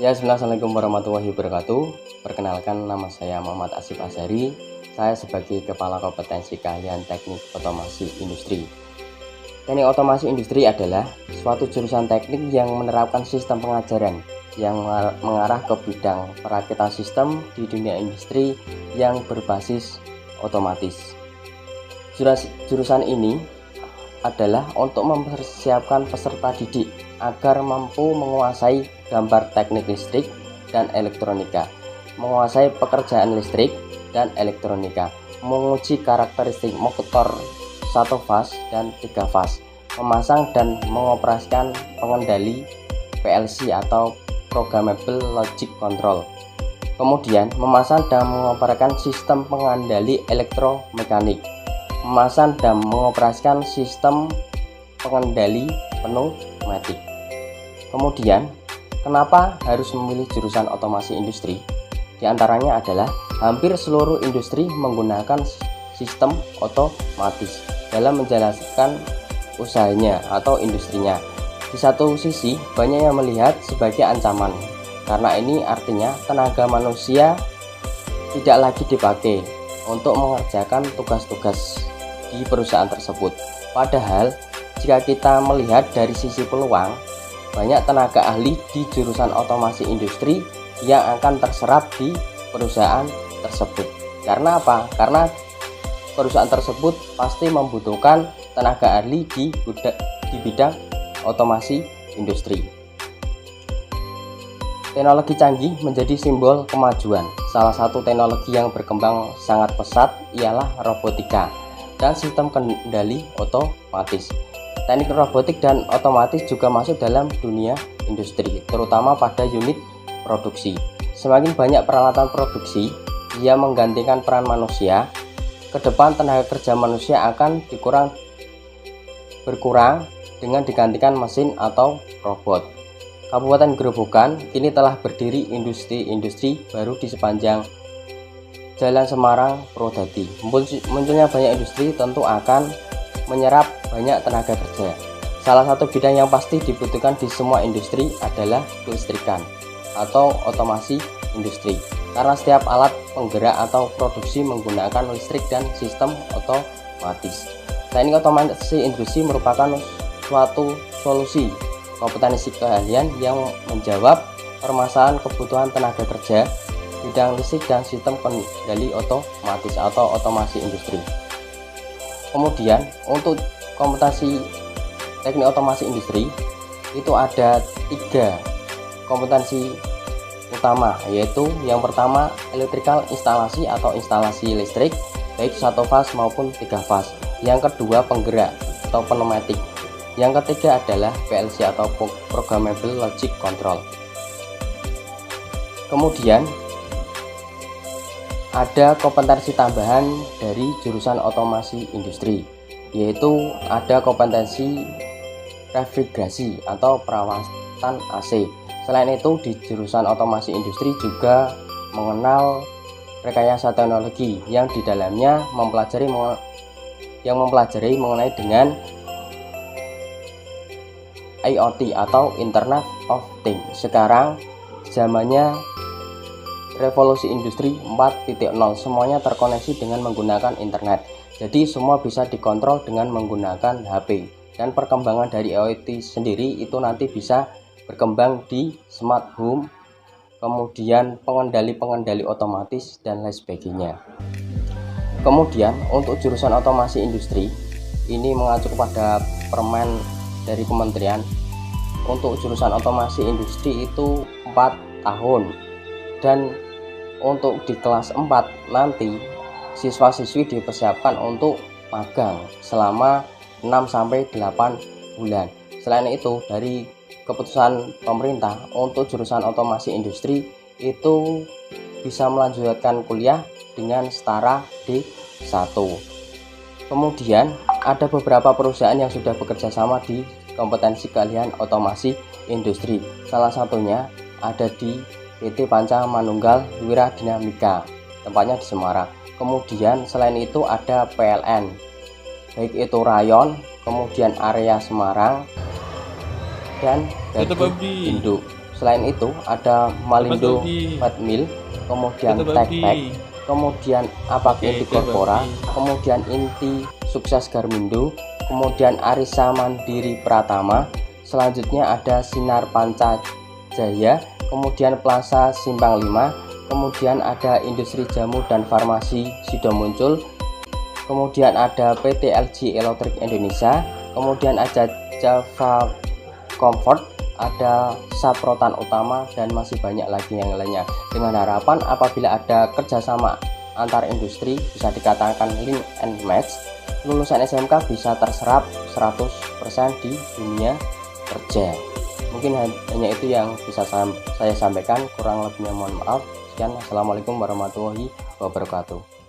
Ya, Assalamualaikum warahmatullahi wabarakatuh. Perkenalkan, nama saya Muhammad Asif Azhari. Saya sebagai Kepala Kompetensi Keahlian Teknik Otomasi Industri. Teknik otomasi industri adalah suatu jurusan teknik yang menerapkan sistem pengajaran yang mengarah ke bidang perakitan sistem di dunia industri yang berbasis otomatis. Jurusan ini adalah untuk mempersiapkan peserta didik agar mampu menguasai gambar teknik listrik dan elektronika, menguasai pekerjaan listrik dan elektronika, menguji karakteristik motor 1 fase dan 3 fase, memasang dan mengoperasikan pengendali PLC atau Programmable Logic Control. Kemudian memasang dan mengoperasikan sistem pengendali elektromekanik, memasang dan mengoperasikan sistem pengendali pneumatik. Kemudian, kenapa harus memilih jurusan otomasi industri? Di antaranya adalah hampir seluruh industri menggunakan sistem otomatis dalam menjalankan usahanya atau industrinya. Di satu sisi, banyak yang melihat sebagai ancaman, karena ini artinya tenaga manusia tidak lagi dipakai untuk mengerjakan tugas-tugas di perusahaan tersebut. Padahal, jika kita melihat dari sisi peluang, banyak tenaga ahli di jurusan otomasi industri yang akan terserap di perusahaan tersebut. Karena apa? Karena perusahaan tersebut pasti membutuhkan tenaga ahli di bidang otomasi industri. Teknologi canggih menjadi simbol kemajuan. Salah satu teknologi yang berkembang sangat pesat ialah robotika dan sistem kendali otomatis. Teknik robotik dan otomatis juga masuk dalam dunia industri, terutama pada unit produksi. Semakin banyak peralatan produksi yang menggantikan peran manusia, ke depan tenaga kerja manusia akan berkurang dengan digantikan mesin atau robot. Kabupaten Gerobokan kini telah berdiri industri-industri baru di sepanjang Jalan Semarang Purwodadi. Munculnya banyak industri tentu akan menyerap banyak tenaga kerja. Salah satu bidang yang pasti dibutuhkan di semua industri adalah kelistrikan atau otomasi industri, karena setiap alat penggerak atau produksi menggunakan listrik dan sistem otomatis. Teknik otomasi industri merupakan suatu solusi kompetensi keahlian yang menjawab permasalahan kebutuhan tenaga kerja bidang listrik dan sistem kendali otomatis atau otomasi industri. Kemudian untuk kompetensi teknik otomasi industri itu ada 3 kompetensi utama, yaitu yang pertama electrical instalasi atau instalasi listrik baik 1 fase maupun 3 fase. Yang kedua penggerak atau pneumatik. Yang ketiga adalah PLC atau Programmable Logic Control. Kemudian ada kompetensi tambahan dari jurusan otomasi industri, yaitu ada kompetensi refrigerasi atau perawatan AC. Selain itu, di jurusan otomasi industri juga mengenal rekayasa teknologi yang di dalamnya mempelajari mengenai dengan IoT atau Internet of Things. Sekarang zamannya revolusi industri 4.0, semuanya terkoneksi dengan menggunakan internet. Jadi semua bisa dikontrol dengan menggunakan HP. Dan perkembangan dari IoT sendiri itu nanti bisa berkembang di smart home, kemudian pengendali otomatis dan lain sebagainya. Kemudian untuk jurusan otomasi industri ini mengacu kepada permen dari kementerian. Untuk jurusan otomasi industri itu 4 tahun, dan untuk di kelas 4 nanti siswa-siswi dipersiapkan untuk magang selama 6-8 bulan. Selain itu, dari keputusan pemerintah untuk jurusan otomasi industri itu bisa melanjutkan kuliah dengan setara D1. Kemudian ada beberapa perusahaan yang sudah bekerja sama di kompetensi keahlian otomasi industri. Salah satunya ada di PT Panca Manunggal Wiradinamika, tempatnya di Semarang. Kemudian selain itu ada PLN, baik itu rayon, kemudian area Semarang, dan Gardu Induk. Selain itu ada Malindo Fat Mill, kemudian Techpack, kemudian Apak Inti Corpora, kemudian Inti Sukses Garmindo, kemudian Arisa Mandiri Pratama. Selanjutnya ada Sinar Panca Jaya, kemudian Plaza Simpang 5, kemudian ada Industri Jamu dan Farmasi Sido Muncul, kemudian ada PT LG Electric Indonesia, kemudian ada Java Comfort, ada Saprotan Utama, dan masih banyak lagi yang lainnya. Dengan harapan apabila ada kerjasama antar industri bisa dikatakan link and match, lulusan SMK bisa terserap 100% di dunia kerja. Mungkin hanya itu yang bisa saya sampaikan, kurang lebihnya mohon maaf. Sekian, assalamualaikum warahmatullahi wabarakatuh.